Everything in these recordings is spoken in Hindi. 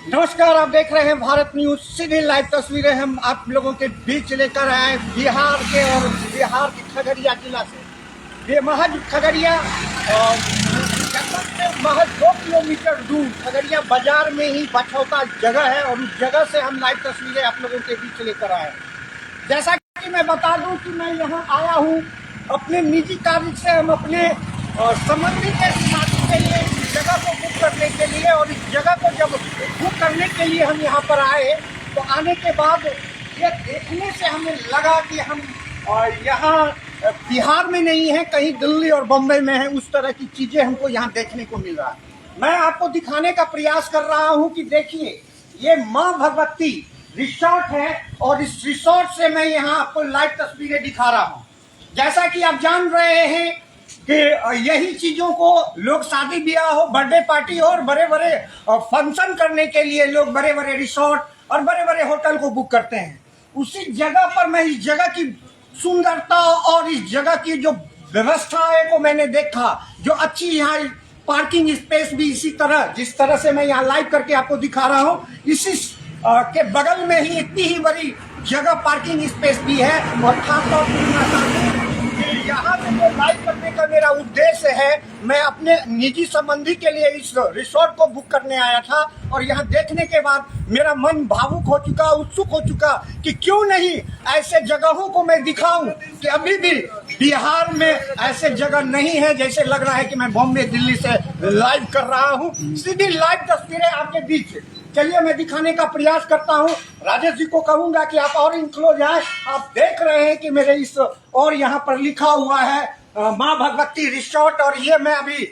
नमस्कार, आप देख रहे हैं भारत न्यूज। सीधी लाइव तस्वीरें हम आप लोगों के बीच लेकर आए बिहार के और बिहार के खगड़िया जिला से। ये महज खगड़िया से महज 2 किलोमीटर दूर खगड़िया बाजार में ही बछौता जगह है और उस जगह से हम लाइव तस्वीरें आप लोगों के बीच लेकर आए। जैसा कि मैं बता दूं कि मैं यहाँ आया हूँ अपने निजी कार्य से। हम अपने संबंधी के शादी के लिए इस जगह को बुक करने के लिए, और इस जगह को जब बुक करने के लिए हम यहाँ पर आए तो आने के बाद ये देखने से हमें लगा कि हम यहाँ बिहार में नहीं है, कहीं दिल्ली और बम्बई में है। उस तरह की चीजें हमको यहाँ देखने को मिल रहा है। मैं आपको दिखाने का प्रयास कर रहा हूँ कि देखिए, ये माँ भगवती रिसोर्ट है और इस रिसोर्ट से मैं यहाँ आपको लाइव तस्वीरें दिखा रहा हूँ। जैसा कि आप जान रहे हैं कि यही चीजों को लोग शादी ब्याह हो, बर्थडे पार्टी हो और बड़े बड़े फंक्शन करने के लिए लोग बड़े बड़े रिसोर्ट और बड़े बड़े होटल को बुक करते हैं। उसी जगह पर मैं इस जगह की सुंदरता और इस जगह की जो व्यवस्था है वो मैंने देखा। जो अच्छी यहाँ पार्किंग स्पेस भी इसी तरह, जिस तरह से मैं यहाँ लाइव करके आपको दिखा रहा हूँ, इसी के बगल में ही इतनी ही बड़ी जगह पार्किंग स्पेस भी है। और खासतौर पर यहाँ से जो लाइव करने का मेरा उद्देश्य है, मैं अपने निजी संबंधी के लिए इस रिसोर्ट को बुक करने आया था और यहाँ देखने के बाद मेरा मन भावुक हो चुका, उत्सुक हो चुका कि क्यों नहीं ऐसे जगहों को मैं दिखाऊं कि अभी भी बिहार में ऐसे जगह नहीं है। जैसे लग रहा है कि मैं बॉम्बे दिल्ली से लाइव कर रहा हूँ, सीधी लाइव तस्वीरें आपके बीच। चलिए मैं दिखाने का प्रयास करता हूँ। राजेश जी को कहूंगा कि आप और इनक्लोज आए। आप देख रहे हैं कि मेरे इस और यहाँ पर लिखा हुआ है माँ भगवती रिसोर्ट, और ये मैं अभी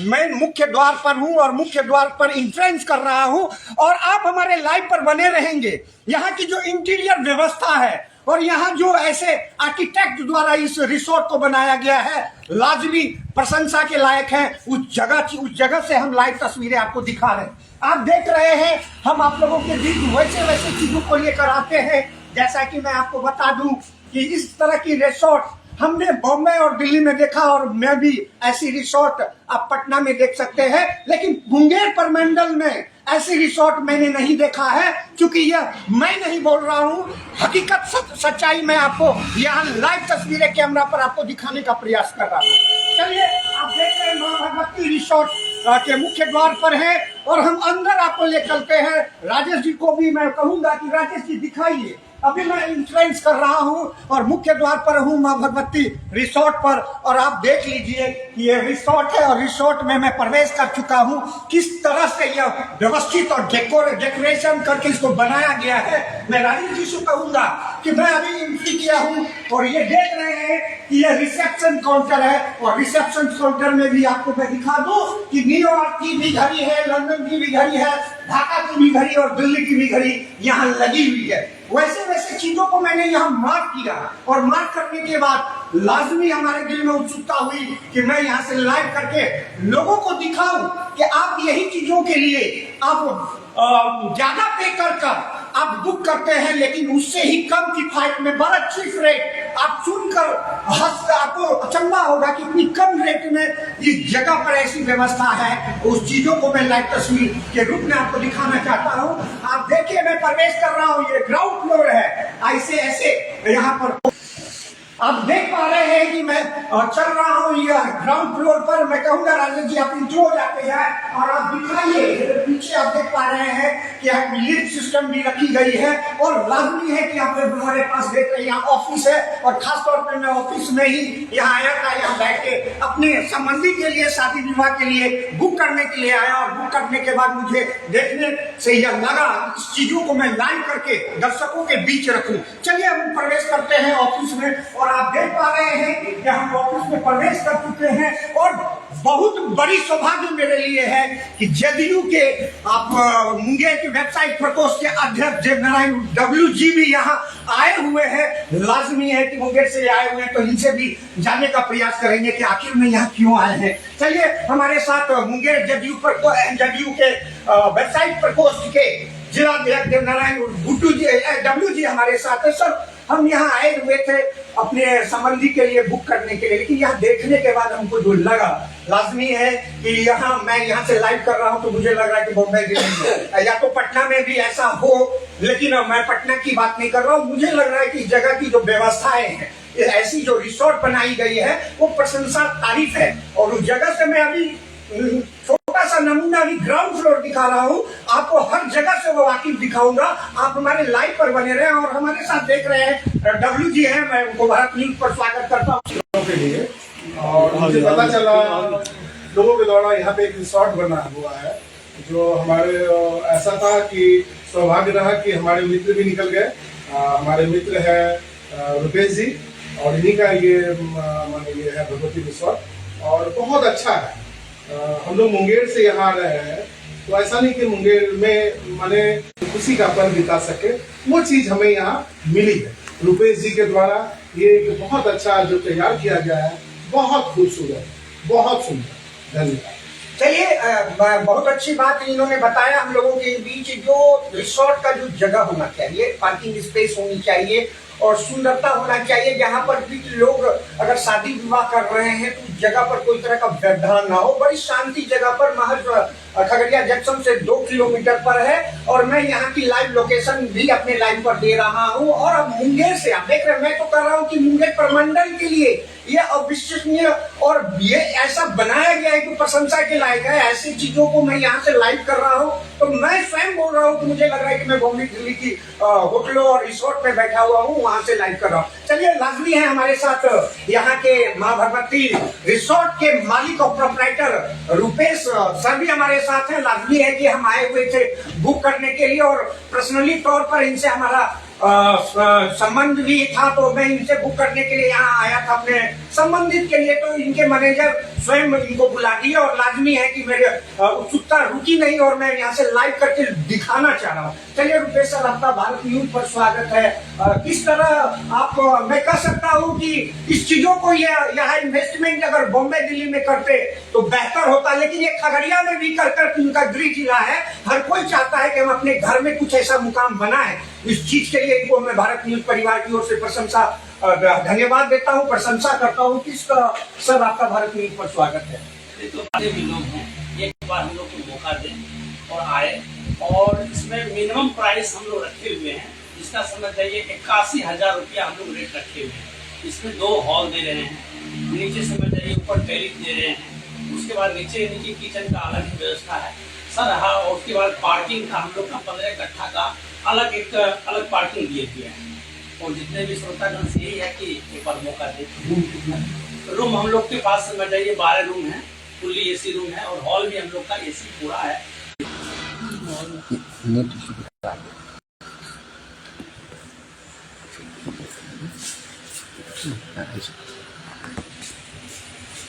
मेन मुख्य द्वार पर हूँ और मुख्य द्वार पर इंट्रेंस कर रहा हूँ। और आप हमारे लाइव पर बने रहेंगे। यहाँ की जो इंटीरियर व्यवस्था है और यहाँ जो ऐसे आर्किटेक्ट द्वारा इस रिसोर्ट को बनाया गया है, लाजमी प्रशंसा के लायक है। उस जगह से हम लाइव तस्वीरें आपको दिखा रहे हैं। आप देख रहे हैं हम आप लोगों के बीच वैसे चीजों को लेकर आते हैं। जैसा कि मैं आपको बता दूं कि इस तरह की रिसोर्ट हमने बॉम्बे और दिल्ली में देखा, और मैं भी ऐसी रिसोर्ट आप पटना में देख सकते हैं, लेकिन मुंगेर परमंडल में ऐसी रिसोर्ट मैंने नहीं देखा है। क्योंकि यह मैं नहीं बोल रहा हूँ, हकीकत सच्चाई मैं आपको यहाँ लाइव तस्वीरें कैमरा पर आपको दिखाने का प्रयास कर रहा हूँ। चलिए आप देख रहे हैं माँ भगवती रिसोर्ट के मुख्य द्वार पर है और हम अंदर आपको ले चलते हैं। राजेश जी को भी मैं कहूंगा कि राजेश जी दिखाइए। अभी मैं इंट्रेंस कर रहा हूं और मुख्य द्वार पर हूं माँ भगवती रिसोर्ट पर, और आप देख लीजिए कि ये रिसोर्ट है और रिसोर्ट में मैं प्रवेश कर चुका हूं। किस तरह से यह व्यवस्थित और डेकोरेशन करके इसको बनाया गया है। मैं राजेश जी से कहूंगा कि मैं अभी एंट्री किया हूं और ये देख रहे हैं कि यह रिसेप्शन काउंटर है, और रिसेप्शन काउंटर में भी आपको मैं दिखा दूं कि न्यूयॉर्क की भी घड़ी है, लंदन की भी घड़ी है, ढाका की भी घड़ी और दिल्ली की भी घड़ी यहाँ लगी हुई है। वैसे चीजों को मैंने यहाँ मार्क किया, और मार्क करने के बाद लाजमी हमारे दिल में उत्सुकता हुई कि मैं यहाँ से लाइव करके लोगों को दिखाऊं कि आप यही चीजों के लिए आप ज्यादा पे कर आप बुक करते हैं, लेकिन उससे ही कम किफायत में बड़ा चीप रेट आप सुनकर आपको अचंभा होगा कि इतनी कम रेट में इस जगह पर ऐसी व्यवस्था है। उस चीजों को मैं लाइव तस्वीर के रूप में आपको दिखाना चाहता हूँ। आप देखिए मैं प्रवेश कर रहा हूँ, ये ग्राउंड फ्लोर है। ऐसे यहाँ पर आप देख पा रहे हैं कि मैं चल रहा हूँ यह ग्राउंड फ्लोर पर। मैं कहूँगा राजेश जी आप इंट्रो हो जाते हैं और आप दिखाइए। पीछे आप देख पा रहे हैं कि यहाँ लिफ्ट सिस्टम भी रखी गई है, और लाजमी है कि आप हमारे पास देख रहे हैं यहाँ ऑफिस है, और खासतौर पर मैं ऑफिस में ही यहाँ आया था। यहाँ बैठ के अपने संबंधी के लिए, शादी विवाह के लिए बुक करने के लिए आया, और बुक करने के बाद मुझे देखने से यह लगा इस चीजों को मैं लाइव करके दर्शकों के बीच रखूं। चलिए हम प्रवेश करते हैं ऑफिस में, और आप देख पा रहे हैं कि हम ऑफिस में प्रवेश कर चुके हैं। और बहुत बड़ी सौभाग्य मेरे लिए है कि जदयू के आप मुंगेर की वेबसाइट प्रकोष्ठ के अध्यक्ष देवनारायण डब्ल्यू जी भी यहाँ आए हुए हैं। लाजमी है कि मुंगेर से आए हुए हैं तो इनसे भी जानने का प्रयास करेंगे कि आखिर में यहाँ क्यों आए हैं। चलिए हमारे साथ मुंगेर जदयू के वेबसाइट प्रकोष्ठ के जिला अध्यक्ष देवनारायण डब्ल्यू जी हमारे साथ है। सर, हम यहाँ आए हुए थे अपने संबंधी के लिए बुक करने के लिए, लेकिन यहाँ देखने के बाद हमको जो लगा लाजमी है कि मैं यहाँ से लाइव कर रहा हूँ तो मुझे लग रहा है कि बॉम्बे दिल्ली में या तो पटना में भी ऐसा हो, लेकिन मैं पटना की बात नहीं कर रहा हूँ। मुझे लग रहा है कि इस जगह की जो व्यवस्थाएं हैं, ऐसी जो रिसोर्ट बनाई गई है वो प्रशंसा तारीफ है। और उस जगह से मैं अभी छोटा सा नमूना भी ग्राउंड फ्लोर दिखा रहा हूँ, आपको हर जगह से वो वाकिफ दिखाऊंगा। आप हमारे लाइव पर बने रहे और हमारे साथ देख रहे हैं डब्ल्यू जी हैं, मैं उनको भारत न्यूज पर स्वागत करता हूँ के लिए। और मुझे पता चला लोगों के द्वारा यहाँ पे एक रिसोर्ट बना हुआ है, जो हमारे ऐसा था कि सौभाग्य रहा कि हमारे मित्र भी निकल गए। हमारे मित्र है रुपेश जी, और इन्हीं का ये है भगवती रिसोर्ट, और बहुत अच्छा है। हम लोग मुंगेर से यहाँ आ रहे हैं, तो ऐसा नहीं कि मुंगेर में माने खुशी का पल बिता सके, वो चीज हमें यहाँ मिली है रुपेश जी के द्वारा। ये एक बहुत अच्छा जो तैयार किया गया है, बहुत खूबसूरत, बहुत सुंदर। धन्यवाद। चलिए, बहुत अच्छी बात इन्होंने बताया हम लोगों के बीच। जो रिसोर्ट का जो जगह होना चाहिए, पार्किंग स्पेस होनी चाहिए और सुंदरता होना चाहिए, जहाँ पर भी लोग अगर शादी विवाह कर रहे हैं तो जगह पर कोई तरह का व्यवधान ना हो। बड़ी शांति जगह पर, महज खगड़िया जंक्शन से 2 किलोमीटर पर है। और मैं यहाँ की लाइव लोकेशन भी अपने लाइव पर दे रहा हूँ। और अब मुंगेर से आप देख रहे हैं, मैं तो कर रहा हूँ कि मुंगेर प्रमंडल के लिए ये अविश्वसनीय और ये ऐसा बनाया गया है कि प्रशंसा के लायक है। ऐसी चीजों को मैं यहाँ से लाइव कर रहा हूँ, तो मैं स्वयं बोल रहा हूँ कि मुझे लग रहा है कि मैं बॉम्बे दिल्ली की होटलों और रिसोर्ट में बैठा हुआ हूँ, वहां से लाइव कर रहा हूँ। चलिए, लाजमी है हमारे साथ यहाँ के माँ भगवती रिसोर्ट के मालिक और प्रोप्राइटर रुपेश सर भी हमारे साथ हैं। लाजमी है कि हम आए हुए थे बुक करने के लिए, और पर्सनली तौर पर इनसे हमारा संबंध भी था, तो मैं इनसे बुक करने के लिए यहाँ आया था अपने संबंधित के लिए। तो इनके मैनेजर स्वयं इनको बुला दिया, और लाजमी है कि मेरे उत्सुकता रुकी नहीं और मैं यहाँ से लाइव करके दिखाना चाह रहा हूँ। चलिए रुपेश सर, आपका भारत न्यूज पर स्वागत है। किस तरह आप, मैं कह सकता हूँ कि इस चीजों को यहाँ इन्वेस्टमेंट अगर बॉम्बे दिल्ली में करते तो बेहतर होता, लेकिन ये खगड़िया में भी कर इनका गृह जिला है। हर कोई चाहता है कि हम अपने घर में कुछ ऐसा मुकाम बनाए। इस चीज के लिए इनको मैं भारत न्यूज परिवार की ओर से प्रशंसा, धन्यवाद देता हूँ, प्रशंसा करता हूँ। किसका सर, आपका भारत न्यूज पर स्वागत है। तो भी लोग हैं, एक बार हम लोग को मौका दें और आए, और इसमें मिनिमम प्राइस हम लोग रखे हुए हैं, इसका समझ जाइए 81,000 रुपया हम लोग रेट रखे हुए हैं। इसमें 2 हॉल दे रहे हैं, नीचे समझ जाइए ऊपर टेरिस दे रहे हैं, उसके बाद नीचे किचन का अलग व्यवस्था है सर। हाँ, और उसके बाद पार्किंग का हम लोग का 15 कट्ठा का अलग पार्किंग दिए हुए हैं। और जितने भी श्रोतागण से यही है कि एक बार मौका दे। रूम हम लोग के पास समझ जाइए 12 रूम है, फुल्ली एसी रूम है, और हॉल भी हम लोग का एसी पूरा है।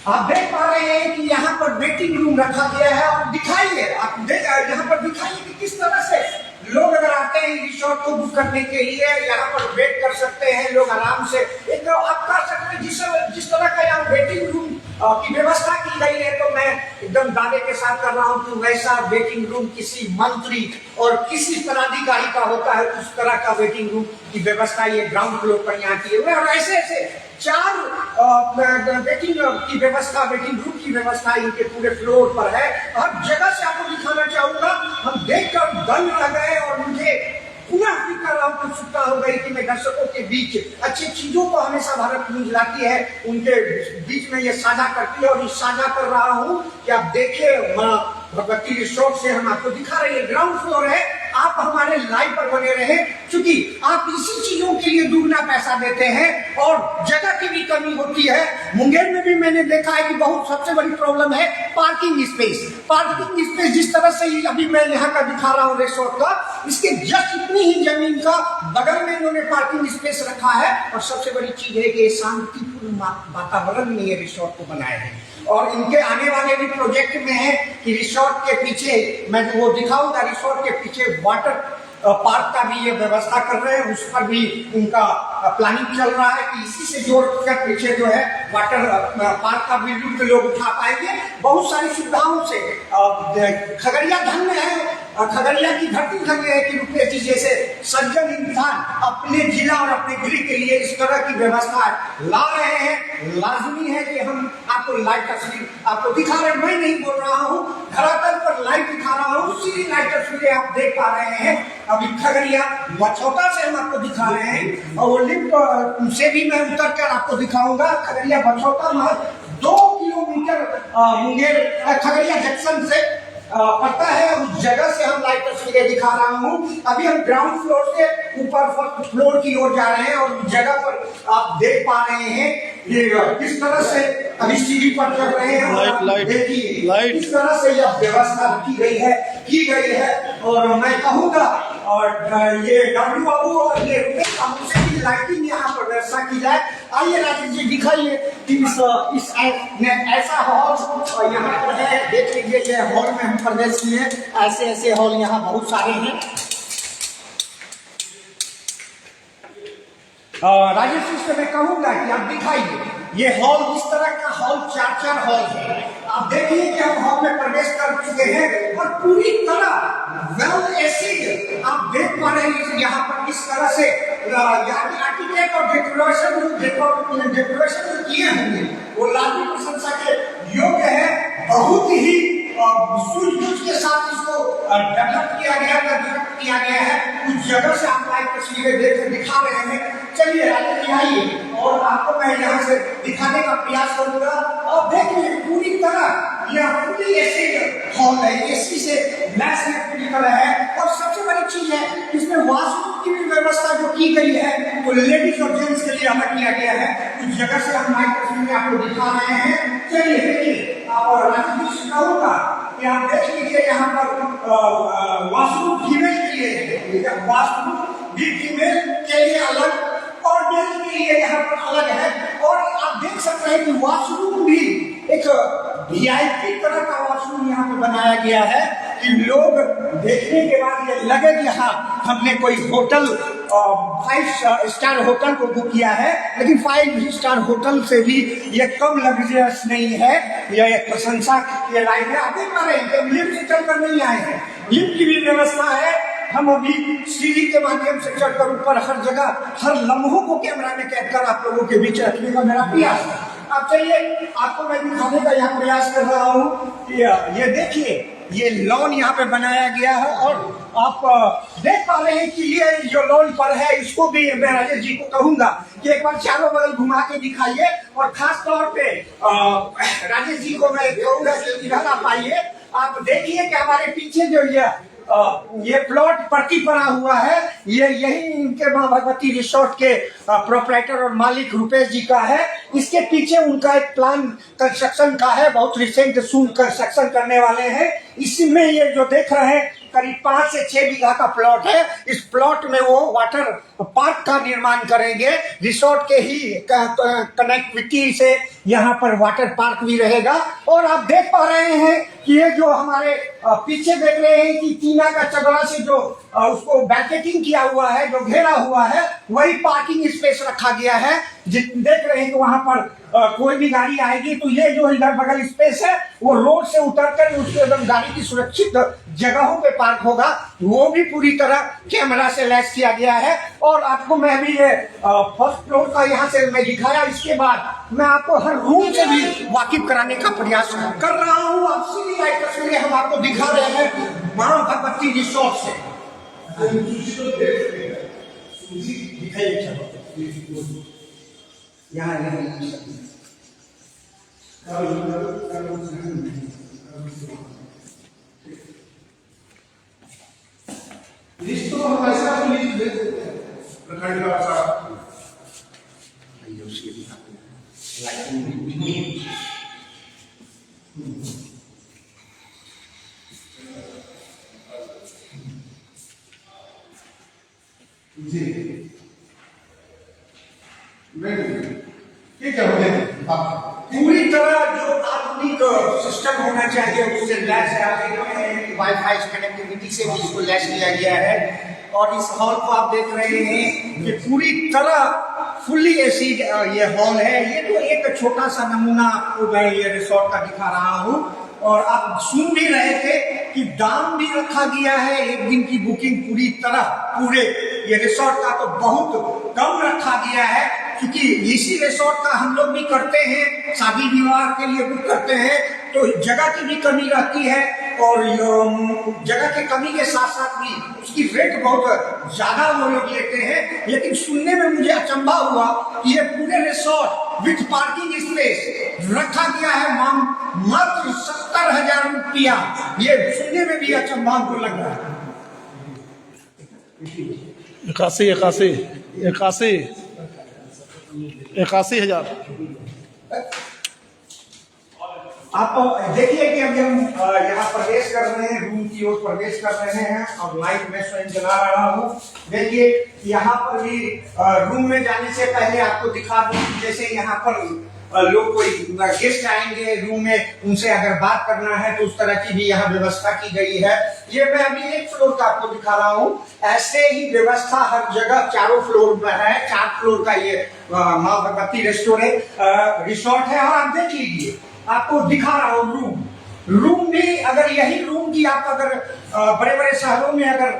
आप देख पा रहे हैं कि यहाँ पर वेटिंग रूम रखा गया है, और दिखाइए आप यहाँ पर दिखाइए कि किस तरह से लोग अगर आते हैं रिसोर्ट को बुक करने के लिए, यहाँ पर वेट कर सकते हैं लोग आराम से। एक आप कर सकते हैं जिस तरह का यहाँ वेटिंग रूम की व्यवस्था की गई है, तो मैं एकदम दावे के साथ कर रहा हूँ कि वैसा वेटिंग रूम किसी मंत्री और किसी पदाधिकारी का होता है, उस तरह का वेटिंग रूम की व्यवस्था ये ग्राउंड फ्लोर पर यहाँ किए हुए। और ऐसे 4 वेटिंग की व्यवस्था, वेटिंग रूम की व्यवस्था इनके पूरे फ्लोर पर है। हर जगह से आपको दिखाना चाहूंगा, हम देखकर दंग रह गए, और मुझे पुनः भी कर रहा हूँ, उत्सुकता हो गई कि मैं दर्शकों के बीच अच्छी चीजों को हमेशा भारत न्यूज लाती है, उनके बीच में ये साझा करती है। और ये साझा कर रहा हूँ कि आप देखिए, भगवती रिसोर्ट से हम आपको दिखा रहे हैं, ग्राउंड फ्लोर है। आप हमारे लाइव पर बने रहे, क्योंकि आप इसी चीजों के लिए दुगना पैसा देते हैं और जगह की भी कमी होती है। मुंगेर में भी मैंने देखा है कि बहुत सबसे बड़ी प्रॉब्लम है पार्किंग स्पेस। पार्किंग स्पेस जिस तरह से अभी मैं यहाँ का दिखा रहा हूँ रिसोर्ट का, इसके जस्ट इतनी ही जमीन का बगल में इन्होंने पार्किंग स्पेस रखा है। और सबसे बड़ी चीज है कि शांतिपूर्ण वातावरण में ये रिसोर्ट को बनाए हैं। और इनके आने वाले भी प्रोजेक्ट में है कि रिसोर्ट के पीछे मैं वो दिखाऊंगा, रिसोर्ट के पीछे वाटर पार्क का भी ये व्यवस्था कर रहे हैं, उस पर भी उनका प्लानिंग चल रहा है कि इसी से जोड़कर पीछे जो है वाटर पार्क का भी लुत्फ लोग उठा पाएंगे। बहुत सारी सुविधाओं से खगड़िया धन्य है खगड़िया की धरती खगड़िया की रुपये जी जैसे सज्जन इंसान अपने जिला और अपने गृह के लिए इस तरह की व्यवस्था ला रहे हैं। लाजमी है कि हम आपको लाइव तस्वीर आपको दिखा रहे हैं, मैं नहीं बोल रहा हूँ, धरातल पर लाइव दिखा रहा हूँ, सीधी लाइव तस्वीरें आप देख पा रहे हैं। अभी खगड़िया मछौटा से हम आपको दिखा रहे हैं और वो लिफ्ट से भी मैं उतर कर आपको दिखाऊंगा। खगड़िया मछौटा महज 2 किलोमीटर मुंगेर खगड़िया जंक्शन से पड़ता है। उस जगह से हम लाइव तस्वीरें दिखा रहा हूँ। अभी हम ग्राउंड फ्लोर से ऊपर फर्स्ट फ्लोर की ओर जा रहे हैं और उस जगह पर आप देख पा रहे हैं ये किस तरह से अभी सीढ़ी पर चढ़ रहे हैं। देखिए किस तरह से यह व्यवस्था की गई है और मैं कहूँगा और ये डब्ल्यू बाबू और ये रुपेश बाबू से भी लाइटिंग यहाँ पर व्यवस्था की जाए। आइए राजेश जी दिखाइए कि इस ऐसा हॉल यहाँ पर है। देख लीजिए ये हॉल में हम प्रवेश किए, ऐसे हॉल यहाँ बहुत सारे हैं। राजेश जी से मैं कहूँगा कि आप दिखाइए ये हॉल, इस तरह का हॉल 4 हॉल है। आप देखिए कि हम हॉल में प्रवेश कर चुके हैं और पूरी तरह वेल एसी आप देख पा रहे हैं यहाँ पर किस तरह से आर्किटेक्ट और डेकोरेशन किए होंगे वो लाखों प्रशंसा के योग्य है। बहुत ही सूझबूझ के साथ इसको डेवलप किया गया है। उस जगह से आप लाइव तस्वीरें देख दिखा रहे हैं। चलिए राजेश जी आइए और आपको मैं यहाँ से दिखाने का प्रयास करूंगा। और देखिए पूरी तरह यह पूरी एसी हॉल है, एसी से लैस में पूरी तरह है। और सबसे बड़ी चीज है इसमें वॉशरूम की भी व्यवस्था जो की गई है वो लेडीज और जेंट्स के लिए अलग किया गया है। उस जगह से हम लाइव तस्वीरें आपको दिखा रहे हैं। चलिए देखिए और राजेश जी से कहूँगा कि आप देख लीजिए यहाँ पर वॉशरूम फीमेल के लिए, वॉशरूम भी फीमेल के लिए अलग और मेल के लिए यहाँ पर अलग है। और आप देख सकते हैं कि वॉशरूम भी एक वीआईपी तरह का वॉशरूम यहाँ पे बनाया गया है कि लोग देखने के बाद ये लगे कि हाँ हमने कोई होटल 5 स्टार होटल को बुक किया है। लेकिन 5 स्टार होटल से भी ये कम लग्जरियस नहीं है, यह एक प्रशंसा के लायक है। आप देख पा रहे हैं लिफ्ट से चलकर नहीं आए हैं, लिफ्ट की भी व्यवस्था है। हम अभी सीढ़ी के माध्यम से चढ़कर ऊपर हर जगह हर लम्हों को कैमरा में कैद कर आप लोगों के बीच रखने का मेरा प्रयास है। अब चलिए आपको मैं दिखाने का यहाँ प्रयास कर रहा हूँ। ये देखिए ये लॉन यहाँ पे बनाया गया है और आप देख पा रहे हैं कि ये जो लॉन पर है इसको भी मैं राजेश जी को कहूंगा कि एक बार चारों बगल घुमा के दिखाइए। और खास तौर पे राजेश जी को मैं कहूंगा कि इधर आप आइए। आप देखिए कि हमारे पीछे जो ये प्लॉट पर्ची पड़ा हुआ है, ये यही इनके माँ भगवती रिसोर्ट के प्रोप्राइटर और मालिक रुपेश जी का है। इसके पीछे उनका एक प्लान कंस्ट्रक्शन का है, बहुत रिसेंट सून कंस्ट्रक्शन करने वाले हैं। इसमें ये जो देख रहे हैं करीब 5 से 6 बीघा का प्लॉट है। इस प्लॉट में वो वाटर पार्क का निर्माण करेंगे। रिसोर्ट के ही कनेक्टिविटी से यहाँ पर वाटर पार्क भी रहेगा। और आप देख पा रहे हैं कि ये जो हमारे पीछे देख रहे हैं कि टीना का चदरा से जो उसको बैरिकेडिंग किया हुआ है, जो घेरा हुआ है, वही पार्किंग स्पेस रखा गया है। देख रहे हैं कि वहां पर कोई भी गाड़ी आएगी तो ये जो इधर बगल स्पेस है वो रोड से उतरकर उसके एकदम गाड़ी की सुरक्षित जगहों पे पार्क होगा। वो भी पूरी तरह कैमरा से लैस किया गया है। और आपको मैं भी ये फर्स्ट फ्लोर का यहाँ से मैं दिखाया, इसके बाद मैं आपको हर रूम से भी वाकिफ कराने का प्रयास कर रहा हूँ। आप सीधी लाइव तस्वीरें हम आपको दिखा रहे हैं माँ भगवती रिसोर्ट से। यहाँ लिस्ट तो हम ऐसा लिस्ट दे देते हैं प्रखंड का सारा जी ठीक है। पूरी तरह जो आधुनिक सिस्टम होना चाहिए उससे लैस है। वाईफाई कनेक्टिविटी से भी इसको लैस किया गया है। और इस हॉल को आप देख रहे हैं कि पूरी तरह फुल्ली एसी ये हॉल है। ये तो एक छोटा सा नमूना आपको मैं ये रिसोर्ट का दिखा रहा हूँ। और आप सुन भी रहे थे कि दाम भी रखा गया है, एक दिन की बुकिंग पूरी तरह पूरे ये रिसोर्ट का तो बहुत कम रखा गया है, क्योंकि इसी रिसोर्ट का हम लोग भी करते हैं, शादी विवाह के लिए बुक करते हैं, तो जगह की भी कमी रहती है और जगह की कमी के साथ साथ भी उसकी रेट बहुत ज्यादा वो लोग लेते हैं। लेकिन सुनने में मुझे अचंभा हुआ कि ये पूरे रिसोर्ट विथ पार्किंग स्पेस रखा गया है मात्र 70,000 रुपया। ये सुनने में भी अचंभा हमको लग रहा है। 81,000। आप देखिए कि अभी हम यहाँ प्रवेश कर रहे हैं, रूम की ओर प्रवेश कर रहे हैं और लाइट मैं स्वयं जला रहा हूँ। देखिए यहाँ पर भी रूम में जाने से पहले आपको दिखा दूं, जैसे यहाँ पर लोग कोई गेस्ट आएंगे रूम में, उनसे अगर बात करना है तो उस तरह की भी यहाँ व्यवस्था की गई है। ये मैं अभी एक फ्लोर का आपको दिखा रहा हूँ, ऐसे ही व्यवस्था हर जगह चारों फ्लोर में है। 4 फ्लोर का ये माँ भगवती रेस्टोरेंट रिसोर्ट है। और आप देख लीजिए, आपको दिखा रहा हूँ रूम भी, अगर यही रूम की आप अगर बड़े बड़े शहरों में अगर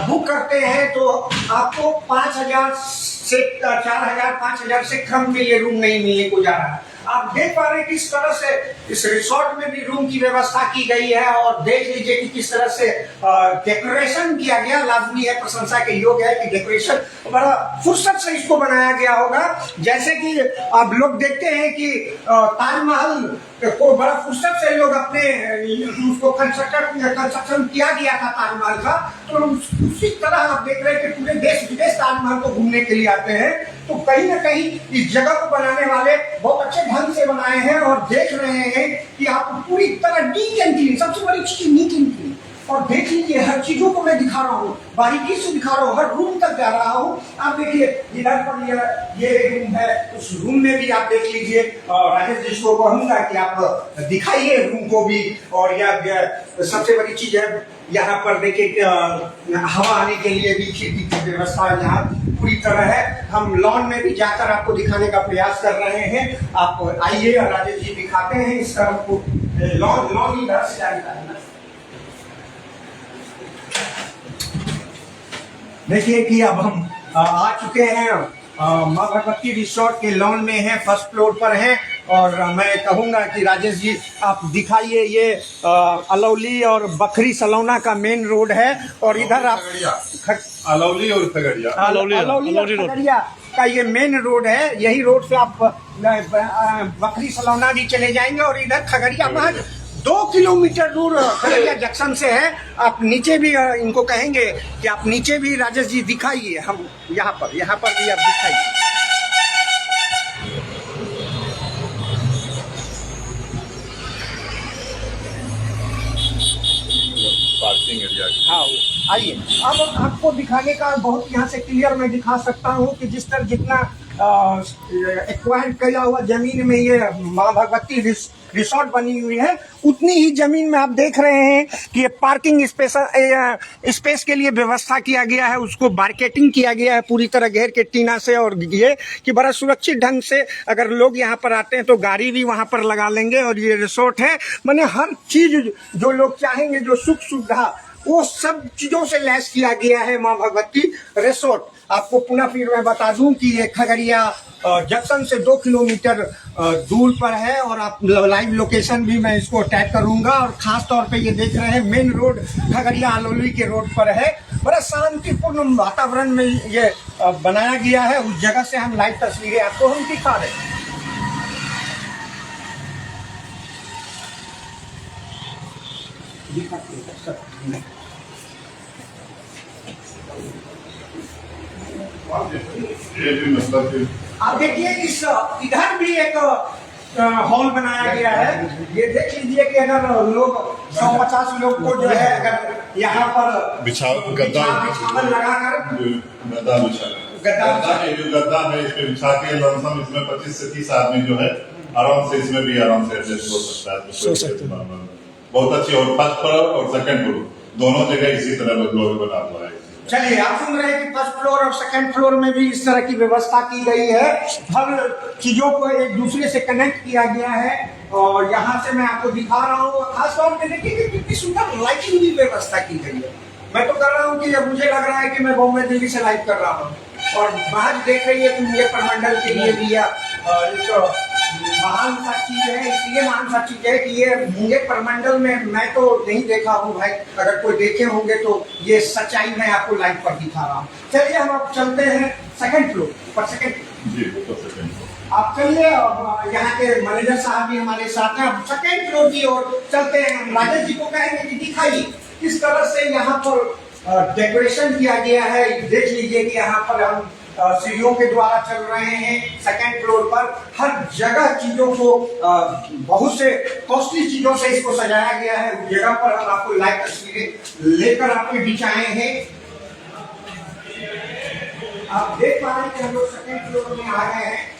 बुक करते हैं तो आपको 5,000 से 4,000 5,000 से कम में ये रूम नहीं मिलने को जा रहा है। आप देख पा रहे हैं किस तरह से इस रिसोर्ट में भी रूम की व्यवस्था की गई है और देख लीजिए कि किस तरह से डेकोरेशन किया गया। लाजमी है, प्रशंसा के योग्य है कि डेकोरेशन बड़ा फुर्सत से इसको बनाया गया होगा। जैसे कि आप लोग देखते हैं कि ताजमहल को बड़ा फुर्सत से लोग अपने उसको कंस्ट्रक्शन किया गया था ताजमहल का, तो उसी तरह आप देख रहे हैं कि पूरे देश विदेश ताजमहल को घूमने के लिए आते हैं। तो कहीं ना कहीं इस जगह को बनाने वाले बहुत अच्छे ढंग से बनाए हैं और देख रहे हैं कि आप पूरी तरह नीट एंड क्लीन, सबसे बड़ी चीज नीट एंड क्लीन। और देख लीजिए हर चीजों को मैं दिखा रहा हूँ, बारीकी से दिखा रहा हूँ, हर रूम तक जा रहा हूँ। आप देखिए इधर पर ये रूम है, उस रूम में भी आप देख लीजिए। राजेश जी को कहूंगा कि आप दिखाइए रूम को भी। और यह सबसे बड़ी चीज है, यहाँ पर देखिए हवा आने के लिए भी खिड़की की व्यवस्था यहाँ पूरी तरह है। हम लॉन में भी जाकर आपको दिखाने का प्रयास कर रहे हैं। आप आइए और राजेश जी दिखाते हैं इस तरफ को। लॉन ही घर से जाएगा। देखिए कि अब हम आ चुके हैं माँ भगवती रिसोर्ट के लॉन में है, फर्स्ट फ्लोर पर है। और मैं कहूँगा कि राजेश जी आप दिखाइए, ये अलौली और बखरी सलौना का मेन रोड है और इधर आप अलौली और खगड़िया खगड़िया का ये मेन रोड है। यही रोड से आप बखरी सलौना भी चले जाएंगे और इधर खगड़िया महज 2 किलोमीटर दूर खगड़िया जंक्शन से है। आप नीचे भी इनको कहेंगे कि आप नीचे भी राजेश जी दिखाइए, हम यहाँ पर भी आप दिखाइए। Parking area. हाँ आइए, अब आपको दिखाने का बहुत यहाँ से क्लियर मैं दिखा सकता हूँ कि जिस तरह जितना एक्वायर किया हुआ जमीन में ये माँ भगवती रिसोर्ट बनी हुई है, उतनी ही जमीन में आप देख रहे हैं कि ये पार्किंग स्पेस के लिए व्यवस्था किया गया है। उसको मार्केटिंग किया गया है पूरी तरह घेर के टीना से, और ये कि बड़ा सुरक्षित ढंग से अगर लोग यहाँ पर आते हैं तो गाड़ी भी वहाँ पर लगा लेंगे। और ये रिसोर्ट है, माने हर चीज जो लोग चाहेंगे, जो सुख सुविधा, वो सब चीजों से लैस किया गया है माँ भगवती रिसोर्ट। आपको पुनः फिर मैं बता दूं कि ये खगड़िया जंक्शन से 2 किलोमीटर दूर पर है। और आप लाइव लोकेशन भी मैं इसको टैग करूंगा। और खास तौर पे ये देख रहे हैं मेन रोड खगड़िया अलौली के रोड पर है। बड़ा शांतिपूर्ण वातावरण में ये बनाया गया है। उस जगह से हम लाइव तस्वीरें आपको हम दिखा रहे हैं। आप देखिए इस इधर भी एक हॉल बनाया गया है। ये देख लीजिए कि अगर लोग 150 लोग को जो है अगर यहाँ पर बिछावन लगाकर गद्दा है इस पे बिछा के लमसम इसमें 25 से 30 आदमी जो है आराम से इसमें भी आराम से एडजस्ट हो सकता है। बहुत अच्छी। और फर्स्ट फ्लोर और सेकंड फ्लोर दोनों जगह इसी तरह बना हुआ है। चलिए, आप सुन रहे हैं कि फर्स्ट फ्लोर और सेकंड फ्लोर में भी इस तरह की व्यवस्था की गई है। हर चीजों को एक दूसरे से कनेक्ट किया गया है और यहाँ से मैं आपको दिखा रहा हूँ। खासतौर पे देखिए कि कितनी सुंदर लाइटिंग की व्यवस्था की गई है। मैं तो कर रहा हूँ कि अब मुझे लग रहा है कि मैं बॉम्बे दिल्ली से लाइव कर रहा हूँ। और बाहर देख रही है कि मुंगेर प्रमंडल के लिए भी एक महान सा चीज है। इसलिए महान सा चीज है कि ये मुंगेर प्रमंडल में मैं तो नहीं देखा हूँ भाई, अगर कोई देखे होंगे तो ये सच्चाई मैं आपको लाइव पर दिखा रहा हूँ। चलिए हम अब चलते हैं सेकंड फ्लोर पर। आप चलिए, यहाँ के मैनेजर साहब भी हमारे साथ हैं। अब सेकंड फ्लोर की ओर चलते हैं। हम राजेश जी को कहेंगे कि दिखाइए किस तरह से यहाँ पर डेकोरेशन किया गया है। देख लीजिए कि यहाँ पर हम सीढ़ियों के द्वारा चल रहे हैं। सेकंड फ्लोर पर हर जगह चीजों को बहुत से कॉस्टली चीजों से इसको सजाया गया है। उस जगह पर हम आपको लाइव तस्वीरें लेकर आपके बीच आए हैं। आप देख पा रहे हैं कि हम लोग सेकंड फ्लोर में आ गए हैं।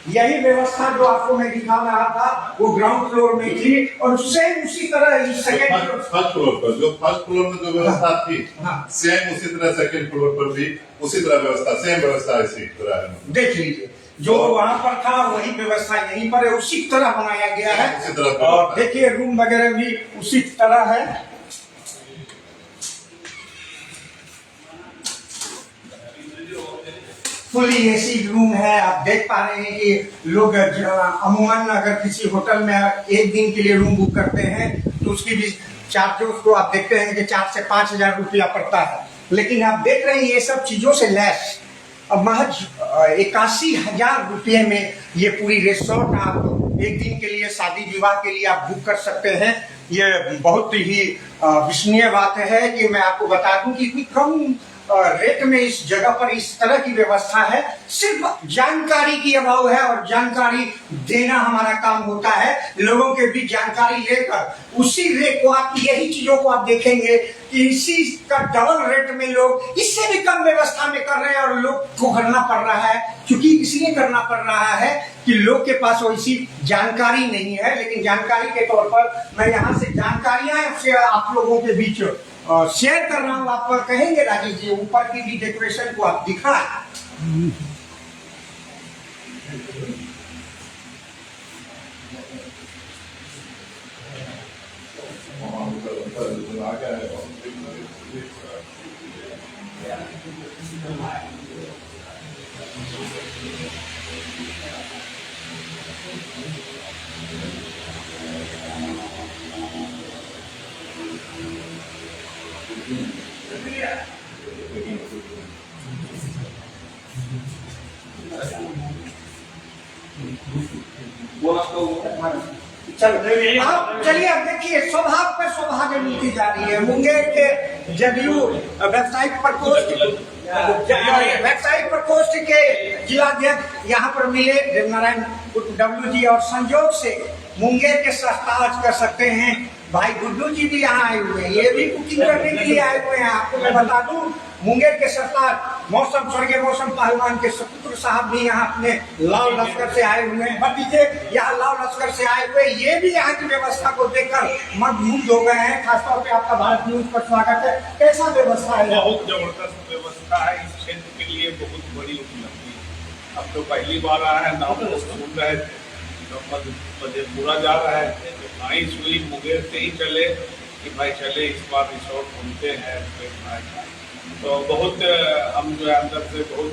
यही व्यवस्था जो आपको मैं दिखा रहा था वो ग्राउंड फ्लोर में थी और सेम उसी तरह सेकंड फर्स्ट फ्लोर पर जो फर्स्ट फ्लोर में जो व्यवस्था थी सेम उसी तरह सेकंड फ्लोर पर भी उसी तरह व्यवस्था, सेम व्यवस्था इसी तरह है। देख लीजिए जो वहां पर था वही व्यवस्था यहीं पर है, उसी तरह बनाया गया है। उसी तरह और देखिए रूम वगैरह भी उसी तरह है। फुली एसी रूम है। आप देख पा रहे हैं कि लोग अमूमन अगर किसी होटल में एक दिन के लिए रूम बुक करते हैं तो उसकी भी चार्जेस को आप देखते हैं कि 4 से 5 हजार रुपया पड़ता है। लेकिन आप देख रहे हैं ये सब चीजों से लैस अब महज 81,000 रुपये में ये पूरी रिसोर्ट आप एक दिन के लिए शादी विवाह के लिए आप बुक कर सकते हैं। ये बहुत ही विश्वसनीय बात है कि मैं आपको बता दूं कि इतनी कम रेट में इस जगह पर इस तरह की व्यवस्था है। सिर्फ जानकारी की अभाव है और जानकारी देना हमारा काम होता है। लोगों के बीच जानकारी लेकर उसी रेट को आप यही चीजों को आप देखेंगे कि इसी का डबल रेट में लोग इससे भी कम व्यवस्था में कर रहे हैं और लोग को करना पड़ रहा है। क्योंकि इसलिए करना पड़ रहा है कि लोग के पास वैसी जानकारी नहीं है। लेकिन जानकारी के तौर पर मैं यहाँ से जानकारियां आप लोगों के बीच शेयर कर रहा हूँ। आप कहेंगे राजेश जी ऊपर की भी डेकोरेशन को आप दिखाएं। चलिए अब देखिए स्वभाव पर सौभाग्य मिलती जा रही है। मुंगेर के जदयू वेबसाइट प्रकोष्ठ के जिलाध्यक्ष यहाँ पर मिले देवनारायण डब्लू जी और संयोग से मुंगेर के सरताज कर सकते हैं भाई गुड्डू जी भी यहाँ आए हुए हैं। ये भी कुकिंग करने के लिए आए हुए हैं। आपको मैं बता दूं मुंगेर के सरताज मौसम स्वर्गीय मौसम पहलवान के सपुत्र साहब भी यहाँ अपने लाल लश्कर से आए हुए हैं। भतीजे यहाँ लाल लश्कर से आए हुए, ये भी यहाँ की व्यवस्था को देखकर मदमुग्ध हो गए हैं। खासतौर पे आपका भारत न्यूज पर स्वागत है। कैसा व्यवस्था है? बहुत जबरदस्त व्यवस्था है। इस क्षेत्र के लिए बहुत बड़ी उपलब्धि है। अब तो पहली बार आया है, नाम को सुन रहे थे, मधेपुरा जा रहा है, आइस हुई मुंगेर से ही चले कि भाई चले इस बार रिसोर्ट घूमते हैं। तो बहुत हम जो है अंदर से बहुत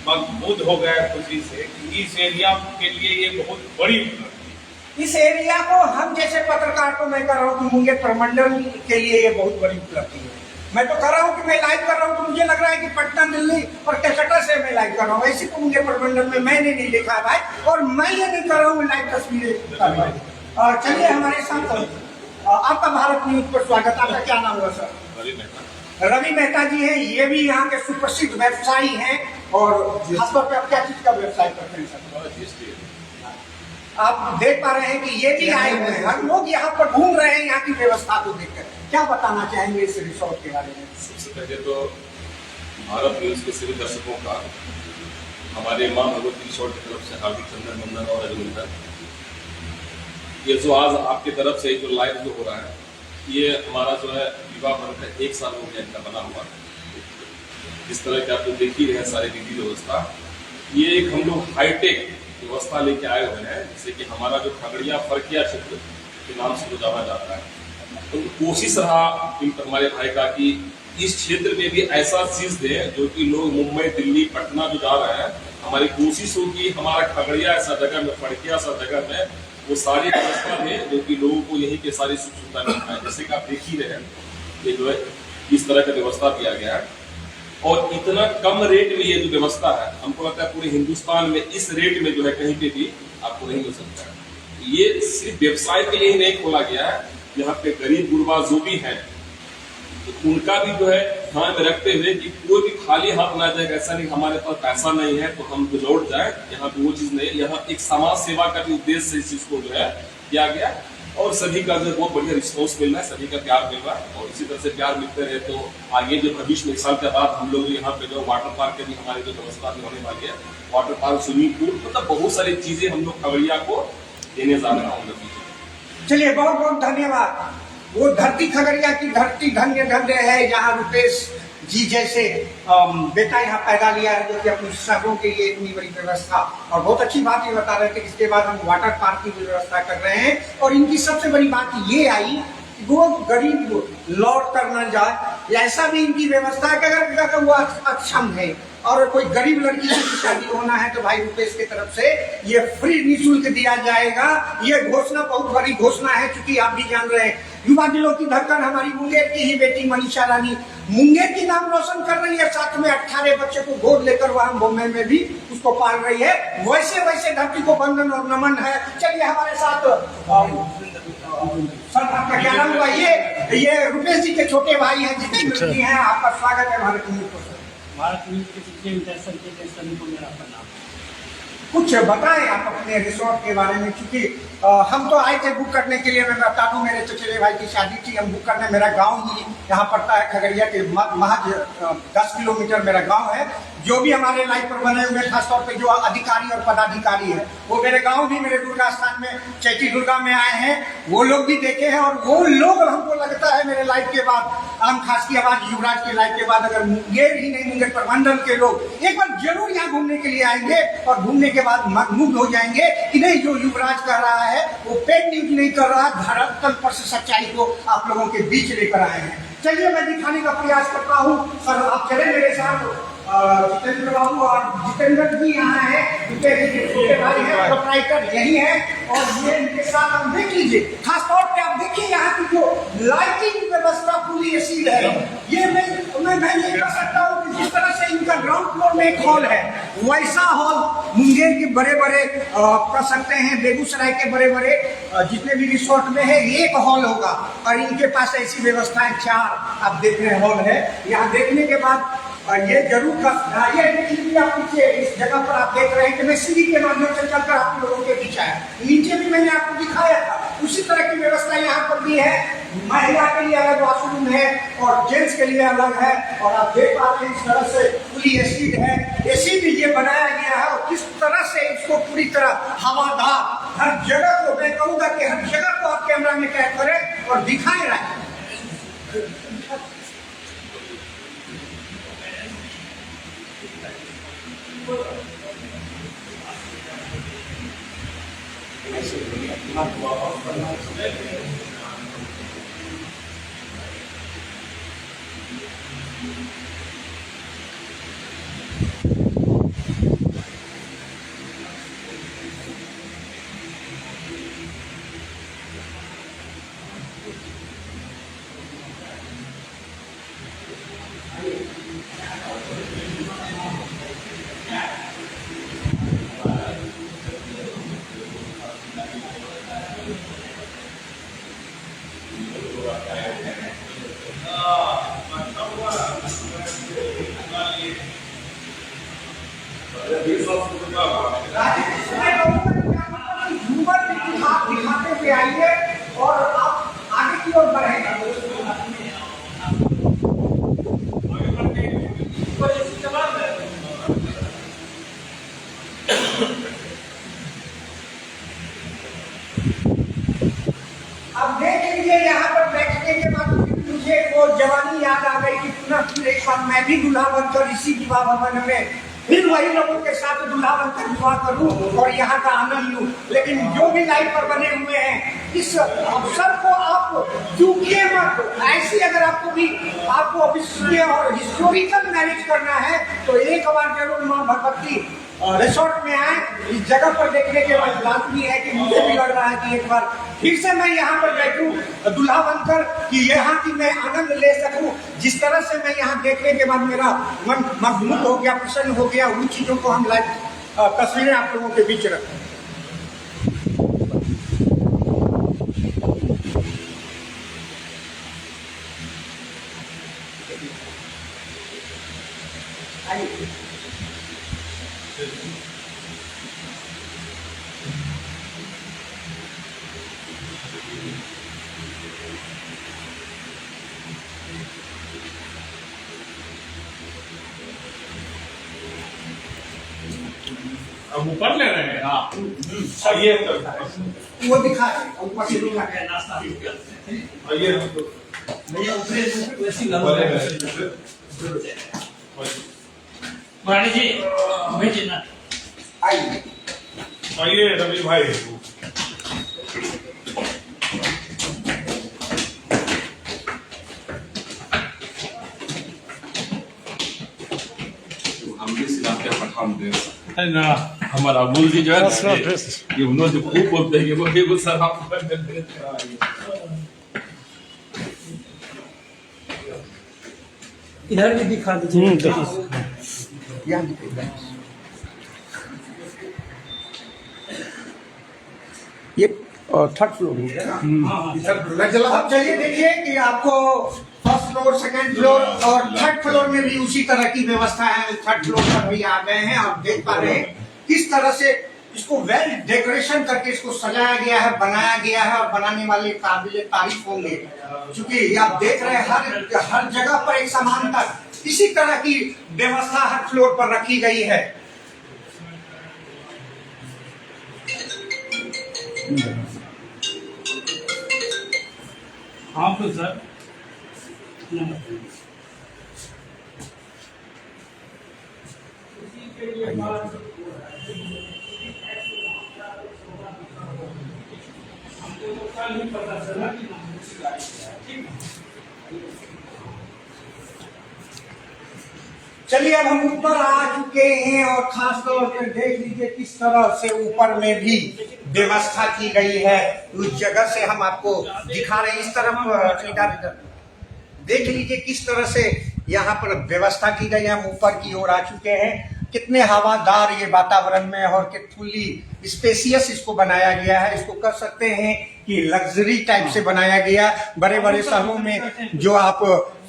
मदमुग्ध हो गए खुशी से कि इस एरिया के लिए ये बहुत बड़ी उपलब्धि। इस एरिया को हम जैसे पत्रकार को मैं कर रहा हूँ कि मुंगेर प्रमंडल के लिए ये बहुत बड़ी उपलब्धि है। मैं तो कर रहा हूँ कि मैं लाइव कर रहा हूँ तो मुझे लग रहा है कि पटना दिल्ली और कलकत्ता से मैं लाइव कर रहा हूँ। ऐसे तो मुंगेर प्रमंडल में मैंने नहीं देखा है भाई, और मैं ये नहीं कर रहा हूँ लाइव तस्वीरें कर रहा हूँ। और चलिए हमारे साथ आपका भारत न्यूज पर स्वागत। आपका क्या नाम हुआ सर? रवि मेहता जी हैं। ये भी यहाँ के सुप्रसिद्ध व्यवसायी हैं और खासतौर पे आप क्या चीज का व्यवसाय करते हैं सर? आप देख पा रहे हैं कि ये भी आए हुए हैं। हम लोग यहाँ पर घूम रहे हैं यहाँ की व्यवस्था को देखकर। क्या बताना चाहेंगे इस रिसोर्ट के बारे में? सबसे पहले तो भारत न्यूज के सभी दर्शकों का हमारे मां भगवती रिसोर्ट की तरफ से हार्दिक अभिनंदन और अभिनंदन। ये जो आज आपकी तरफ से जो लाइव जो हो रहा है, ये हमारा जो है विवाह बनकर 1 साल हो गया इनका बना हुआ। इस तरह के आप जो देख ही रहे हैं सारी विधि व्यवस्था, ये एक हम लोग हाईटेक व्यवस्था लेके आए हुए हैं, जैसे कि हमारा जो खगड़िया फरकिया क्षेत्र के नाम से जो जाना जाता है, तो कोशिश रहा हमारे भाई का कि इस क्षेत्र में भी ऐसा चीज दें जो कि लोग मुंबई, दिल्ली, पटना जो जा रहे हैं, हमारी कोशिश होगी हमारा खगड़िया ऐसा जगह में, फड़किया ऐसा जगह में वो सारी व्यवस्था है जो कि लोगों को यहीं के सारी सुख सुविधा मिल पाए। जैसे कि आप देख ही रहे हैं, ये जो है इस तरह का व्यवस्था दिया गया है और इतना कम रेट में ये जो व्यवस्था है, हमको लगता है पूरे हिंदुस्तान में इस रेट में जो है कहीं पे भी आपको नहीं मिल सकता है। ये सिर्फ व्यवसाय के लिए ही नहीं खोला गया है, यहाँ पे गरीब गुरबा जो भी है तो उनका भी जो है ध्यान में रखते हुए कि कोई भी खाली हाथ ना जाए, ऐसा नहीं हमारे पास पैसा नहीं है तो हम लौट जाए, यहाँ पे वो चीज नहीं। यहाँ एक समाज सेवा का भी उद्देश्य से इस चीज को जो है किया गया और सभी का जो बहुत बढ़िया रिस्पॉन्स मिल रहा है, सभी का प्यार मिल रहा है और इसी तरह से प्यार मिलते रहे तो आगे जो भविष्य में 1 साल के बाद हम लोग यहाँ पे जो वाटर पार्क के भी हमारी जो व्यवस्था भी होने वाली है, वाटर पार्क, स्विमिंग पूल, मतलब बहुत सारी चीजें हम लोग खगड़िया को देने जा रहे हैं। चलिए, बहुत बहुत धन्यवाद। वो धरती खगड़िया की धरती धन्य धन्य है, जहाँ रुपेश जी जैसे बेटा यहाँ पैदा लिया है, जो कि अपनी शहरों के लिए इतनी बड़ी व्यवस्था। और बहुत अच्छी बात ये बता रहे थे, इसके बाद हम वाटर पार्क की व्यवस्था कर रहे हैं। और इनकी सबसे बड़ी बात ये आई, वो गरीब लौट कर न जाए, ऐसा भी इनकी व्यवस्था है कि अगर वो अक्षम है और कोई गरीब लड़की की शादी होना है तो भाई रुपेश की तरफ से ये फ्री निःशुल्क दिया जाएगा। ये घोषणा बहुत बड़ी घोषणा है, क्योंकि आप भी जान रहे हैं युवा दिलों की धड़कन हमारी मुंगेर की ही बेटी मनीषा रानी मुंगेर की नाम रोशन कर रही है, साथ में 18 बच्चे को गोद लेकर वहां मुंबई में भी उसको पाल रही है। वैसे वैसे धरती को वंदन और नमन है। चलिए, हमारे साथ सर, आपका क्या नाम हुआ? ये रुपेश जी के छोटे भाई हैं, जितेंद्र जी हैं। आपका स्वागत है भारत न्यूज पर। भारत न्यूज के जितने भी दर्शक के सभी को मेरा प्रणाम। कुछ बताएं आप अपने रिसोर्ट के बारे में, क्योंकि हम तो आए थे बुक करने के लिए। मैं बता दूं, मेरे चचेरे भाई की शादी थी, हम बुक करने, मेरा गांव ही यहाँ पड़ता है खगड़िया के महज 10 किलोमीटर मेरा गांव है। जो भी हमारे लाइव पर बने हुए, खासतौर पे जो अधिकारी और पदाधिकारी है, वो मेरे गांव भी, मेरे दुर्गा स्थान में चैती दुर्गा में आए हैं, वो लोग भी देखे हैं। और वो लोग, हमको लगता है मेरे लाइव के बाद, आम खास की आवाज युवराज के लाइव के बाद, अगर मुंगेर ही नहीं, मुंगेर प्रमंडल के लोग एक बार जरूर यहाँ घूमने के लिए आएंगे और घूमने के बाद मुग्ध हो जाएंगे कि नहीं, जो युवराज कह रहा है वो पेड न्यूज नहीं कर रहा, धरातल पर से सच्चाई को आप लोगों के बीच लेकर आए हैं। चलिए, मैं दिखाने का प्रयास करता हूँ। सर, आप चले मेरे साथ। जितेंद्र बाबू और जितेंद्र जी यहाँ है, छोटे भाई है, प्रोप्राइटर यही है। और ये इनके साथ हम देख लीजिए, खासतौर पे आप देखिए यहाँ की जो लाइटिंग व्यवस्था पूरी ऐसी है। ये मैं ये कह सकता हूँ कि जिस तरह से इनका ग्राउंड फ्लोर में एक हॉल है, वैसा हॉल मुंगेर के बड़े बड़े कह सकते हैं, बेगूसराय के बड़े बड़े जितने भी रिसोर्ट में है, एक हॉल होगा। और इनके पास ऐसी व्यवस्थाएं 4 आप देख रहे हॉल है। यहाँ देखने के बाद ये जरूर ये आप पीछे इस जगह पर आप देख रहे हैं कि मैं सीढ़ी के माध्यम से चलकर आप लोगों के पीछे आया। नीचे भी मैंने आपको दिखाया था, उसी तरह की व्यवस्था यहाँ पर भी है। महिला के लिए अलग वॉशरूम है और जेंट्स के लिए अलग है। और आप देख पाते हैं इस तरह से पूरी एसी है, एसी भी ये बनाया गया है। और किस तरह से इसको पूरी तरह हवादार, हर जगह को, मैं कहूँगा कि हर जगह को आप कैमरा में कैद करें और दिखाए रखें। दिखाते हुए आइए और आप आगे की ओर बढ़ेंगे। अब देख लीजिए, यहाँ पर बैठने के बाद मुझे वो जवानी याद आ गई कि पुनः एक बार मैं भी दूल्हा बनकर इसी विवाह भवन में फिर वही लोगों के साथ दूल्हा बनकर विवाह करूं और यहाँ का आनंद लूं। लेकिन जो भी लाइफ पर बने हुए हैं, इस अवसर को आप चूकिए मत। ऐसी अगर आपको भी अविस्मरणीय और हिस्टोरिकल मैरिज करना है तो एक बार जरूर माँ भगवती रिसोर्ट में आए। इस जगह पर देखने के बाद लाजमी है कि मुझे भी लग रहा है कि एक बार फिर से मैं यहाँ पर बैठूं दूल्हा बनकर, कि यहाँ की मैं आनंद ले सकूं। जिस तरह से मैं यहाँ देखने के बाद मेरा मन मगमुग हो गया, प्रसन्न हो गया, उन चीजों को हम लाइव तस्वीरें आप लोगों के बीच रखें। अब ऊपर ले रहे हैं। हाँ ये वो दिखा रहे ऊपर से दिखा रहे नाश्ता ये भैया ऊपर वैसी लगा रानी जी भेजिए ना। आइए। आइए रवि भाई। हम भी सिलाते हैं पठान ड्रेस है ना। हमारा अबुल जी जो है ना, ये उन्होंने जो खूब बोलते हैं कि वो भी सर हम इधर भी दिखा दीजिए। यहाँ दिखाइए। ये थर्ड फ्लोर हो गया। अब चलिए देखिए कि आपको फर्स्ट फ्लोर, सेकंड फ्लोर और थर्ड फ्लोर में भी उसी तरह की व्यवस्था है। थर्ड फ्लोर पर भी आ गए हैं। आप देख पा रहे हैं किस तरह से इसको वेल डेकोरेशन करके इसको सजाया गया है, बनाया गया है। और बनाने वाले काबिल तारीफ होंगे, क्योंकि आप देख रहे हैं हर जगह पर एक समानता, इसी तरह की व्यवस्था हर फ्लोर पर रखी गई है। हाँ तो सर चलिए अब हम ऊपर आ चुके हैं और खास तौर पर देख लीजिए किस तरह से ऊपर में भी व्यवस्था की गई है। उस जगह से हम आपको दिखा रहे हैं। इस तरफ इधर देख लीजिए किस तरह से यहाँ पर व्यवस्था की गई है। हम ऊपर की ओर आ चुके हैं। कितने हवादार ये वातावरण में और कितनी स्पेसियस इसको बनाया गया है। इसको कह सकते हैं कि लग्जरी टाइप से बनाया गया। बड़े बड़े शहरों में जो आप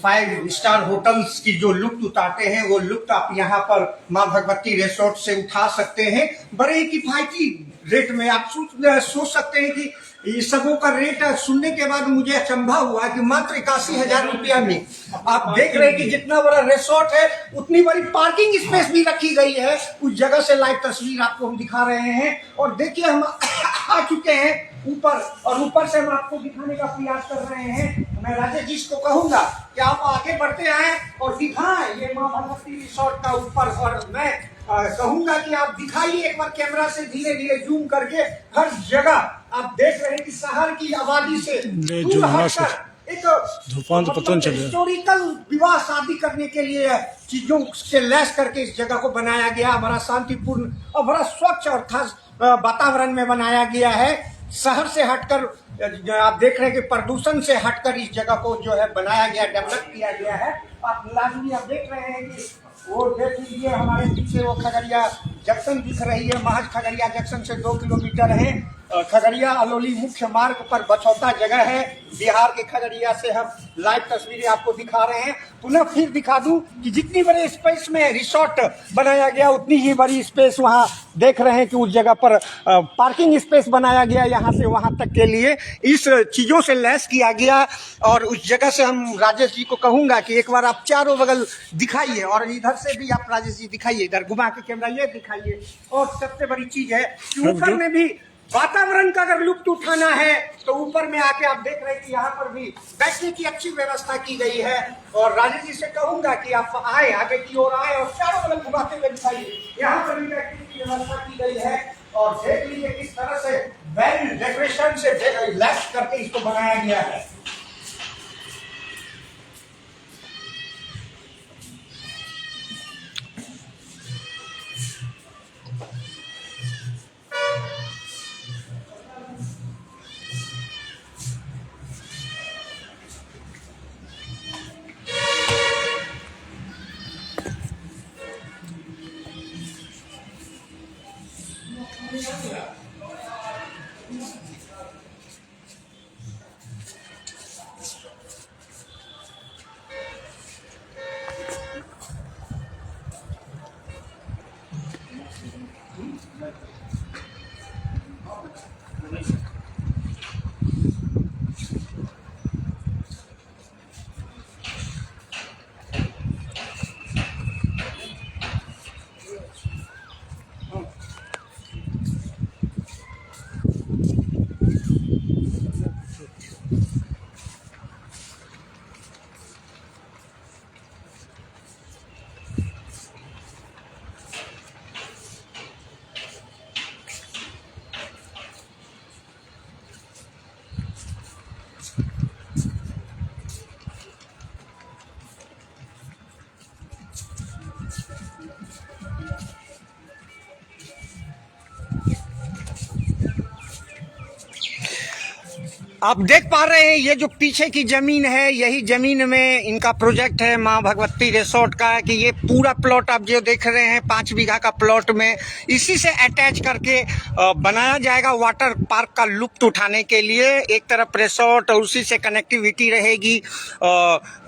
5 स्टार होटल्स की जो लुत्फ उठाते हैं, वो लुत्फ आप यहाँ पर माँ भगवती रिसोर्ट से उठा सकते हैं। बड़े ही किफायती रेट में आप सोच सकते हैं कि ये सबों का रेट सुनने के बाद मुझे अचंभा हुआ कि मात्र 81,000 रुपया में आप देख रहे हैं कि जितना बड़ा रिसोर्ट है उतनी बड़ी पार्किंग स्पेस भी रखी गई है। उस जगह से लाइव तस्वीर आपको हम दिखा रहे हैं। और देखिए हम आ चुके हैं ऊपर, और ऊपर से हम आपको दिखाने का प्रयास कर रहे हैं। मैं राजेश जी को कहूंगा कि आप आगे बढ़ते आए और दिखाएं ये माँ भगवती रिसोर्ट का ऊपर। और मैं कहूंगा कि आप दिखाइए एक बार कैमरा से धीरे धीरे जूम करके। हर जगह आप देख रहे हैं कि शहर की आबादी से दूर हटकर एक हिस्टोरिकल विवाह शादी करने के लिए चीजों से लैस करके इस जगह को बनाया गया। बड़ा शांतिपूर्ण और बड़ा स्वच्छ और खास वातावरण में बनाया गया है। शहर से हटकर आप देख रहे हैं कि प्रदूषण से हटकर इस जगह को जो है बनाया गया, डेवलप किया गया है। आप लाजमी आप देख रहे हैं कि वो देख लीजिए हमारे पीछे वो खगड़िया जंक्शन दिख रही है। महज खगड़िया जंक्शन से 2 किलोमीटर है। खगड़िया अलौली मुख्य मार्ग पर बछौता जगह है। बिहार के खगड़िया से हम लाइव तस्वीरें आपको दिखा रहे हैं। पुनः फिर दिखा दूं कि जितनी बड़े स्पेस में रिसोर्ट बनाया गया उतनी ही बड़ी स्पेस वहां देख रहे हैं कि उस जगह पर पार्किंग स्पेस बनाया गया। यहाँ से वहां तक के लिए इस चीजों से लैस किया गया। और उस जगह से हम राजेश जी को कहूंगा कि एक बार आप चारों बगल दिखाइए और इधर से भी आप राजेश जी दिखाइए, इधर घुमा के कैमरा ये दिखाइए। और सबसे बड़ी चीज है कि ऊपर में भी वातावरण का अगर लुत्फ उठाना है तो ऊपर में आके आप देख रहे हैं कि यहाँ पर भी बैठने की अच्छी व्यवस्था की गई है। और राजेश जी से कहूंगा कि आप आए, आगे की ओर आए और चारों तरफ घुमाते हुए दिखाइए। यहाँ पर भी बैठने की व्यवस्था की गई है और देख लीजिए किस तरह से वेल डेकोरेशन से लैस करके इसको बनाया गया है। आप देख पा रहे हैं ये जो पीछे की जमीन है, यही जमीन में इनका प्रोजेक्ट है माँ भगवती रिसोर्ट का, कि ये पूरा प्लॉट आप जो देख रहे हैं 5 बीघा का प्लॉट में इसी से अटैच करके बनाया जाएगा वाटर पार्क का लुत्फ उठाने के लिए। एक तरफ रिसोर्ट और उसी से कनेक्टिविटी रहेगी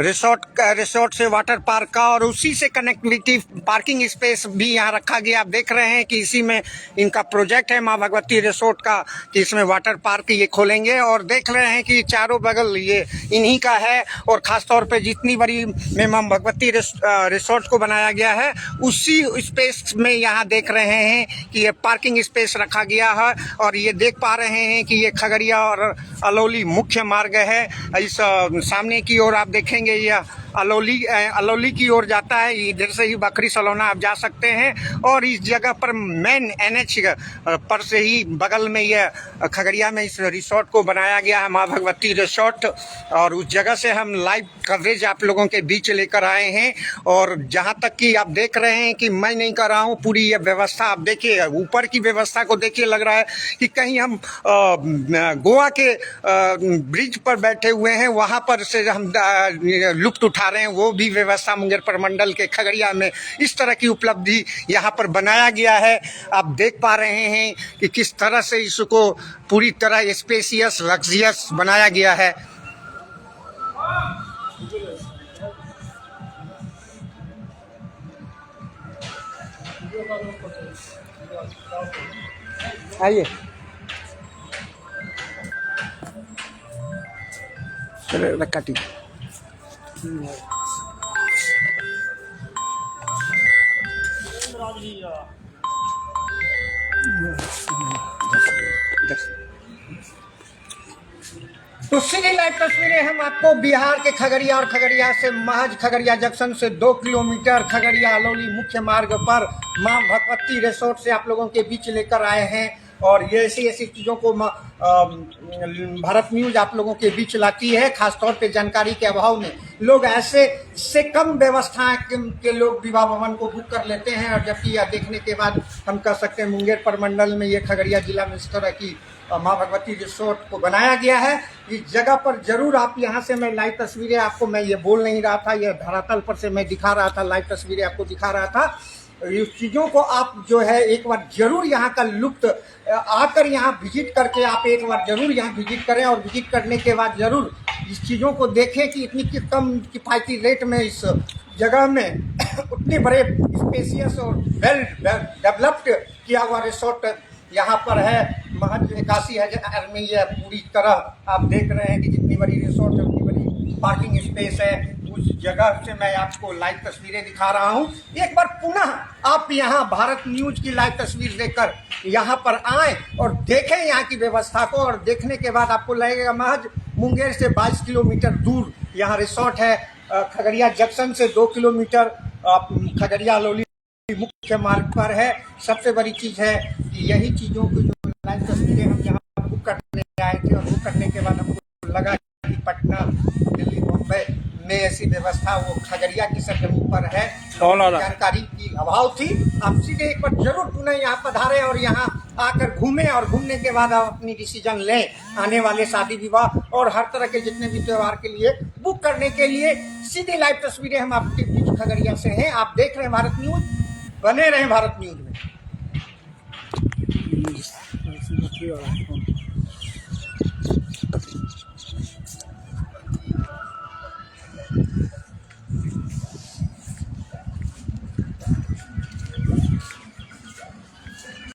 रिसोर्ट से वाटर पार्क का, और उसी से कनेक्टिविटी पार्किंग स्पेस भी यहाँ रखा गया। आप देख रहे हैं कि इसी में इनका प्रोजेक्ट है माँ भगवती रिसोर्ट का, कि इसमें वाटर पार्क ये खोलेंगे। और देख रहे हैं कि चारों बगल ये इन्हीं का है, और खास तौर पे जितनी बड़ी में मां भगवती रिसोर्ट को बनाया गया है उसी स्पेस में यहाँ देख रहे हैं कि ये पार्किंग स्पेस रखा गया है। और ये देख पा रहे हैं कि ये खगड़िया और अलौली मुख्य मार्ग है। इस सामने की ओर आप देखेंगे यह अलौली की ओर जाता है, इधर से ही बकरी सलौना आप जा सकते हैं। और इस जगह पर मेन NH पर से ही बगल में यह खगड़िया में इस रिसोर्ट को बनाया गया है माँ भगवती रिसोर्ट। और उस जगह से हम लाइव कवरेज आप लोगों के बीच लेकर आए हैं। और जहाँ तक कि आप देख रहे हैं कि मैं नहीं कर रहा हूँ, पूरी यह व्यवस्था आप देखिए, ऊपर की व्यवस्था को देखिए, लग रहा है कि कहीं हम गोवा के ब्रिज पर बैठे हुए हैं, वहाँ पर से हम लुत्फ उठा रहे हैं। वो भी व्यवस्था मुंगेर प्रमंडल के खगड़िया में इस तरह की उपलब्धि यहाँ पर बनाया गया है। आप देख पा रहे हैं कि किस तरह से इसको पूरी तरह स्पेसियस लग्जरियस बनाया गया है। आइए काटी तो सीधी लाइव तस्वीरें हम आपको बिहार के खगड़िया और खगड़िया से महज खगड़िया जंक्शन से 2 किलोमीटर खगड़िया अलौली मुख्य मार्ग पर मां भगवती रिसोर्ट से आप लोगों के बीच लेकर आए हैं। और ये ऐसी चीज़ों को भारत न्यूज आप लोगों के बीच लाती है। खास तौर पे जानकारी के अभाव में लोग ऐसे से कम व्यवस्था के लोग विवाह भवन को बुक कर लेते हैं। और जबकि यह देखने के बाद हम कह सकते हैं मुंगेर प्रमंडल में ये खगड़िया जिला में इस तरह की माँ भगवती रिसोर्ट को बनाया गया है। इस जगह पर जरूर आप यहाँ से, मैं लाइव तस्वीरें आपको, मैं ये बोल नहीं रहा था, ये धरातल पर से मैं दिखा रहा था, लाइव तस्वीरें आपको दिखा रहा था। इस चीज़ों को आप जो है एक बार जरूर यहाँ का लुत्फ आकर यहाँ विजिट करके आप एक बार जरूर यहाँ विजिट करें। और विजिट करने के बाद जरूर इस चीज़ों को देखें कि इतनी कम किफ़ायती रेट में इस जगह में उतने बड़े स्पेसियस और वेल डेवलप्ड किया हुआ रिसोर्ट यहाँ पर है। महज 81,000 में यह पूरी तरह आप देख रहे हैं कि जितनी बड़ी रिसोर्ट है उतनी बड़ी पार्किंग स्पेस है, उस जगह से मैं आपको लाइव तस्वीरें दिखा रहा हूं। एक बार पुनः आप यहां भारत न्यूज की लाइव तस्वीर देखकर यहां पर आए और देखें यहां की व्यवस्था को, और देखने के बाद आपको लगेगा महज मुंगेर से 22 किलोमीटर दूर यहां रिसोर्ट है। खगड़िया जंक्शन से 2 किलोमीटर खगड़िया लौली मुख्य मार्ग पर है। सबसे बड़ी चीज है कि यही चीजों की जो लाइव तस्वीरें हम यहाँ बुक करने आए थे, और बुक करने के बाद हमको लगा कि पटना, दिल्ली, मुंबई में ऐसी व्यवस्था वो खगड़िया की सरजमीन पर है। जानकारी की अभाव थी। आप सीधे एक बार जरूर पुनः यहाँ पधारे और यहाँ आकर घूमें, और घूमने के बाद आप अपनी डिसीजन लें आने वाले शादी विवाह और हर तरह के जितने भी त्योहार के लिए बुक करने के लिए। सीधी लाइव तस्वीरें हम आपके बीच खगड़िया से हैं। आप देख रहे हैं भारत न्यूज, बने रहें भारत न्यूज में।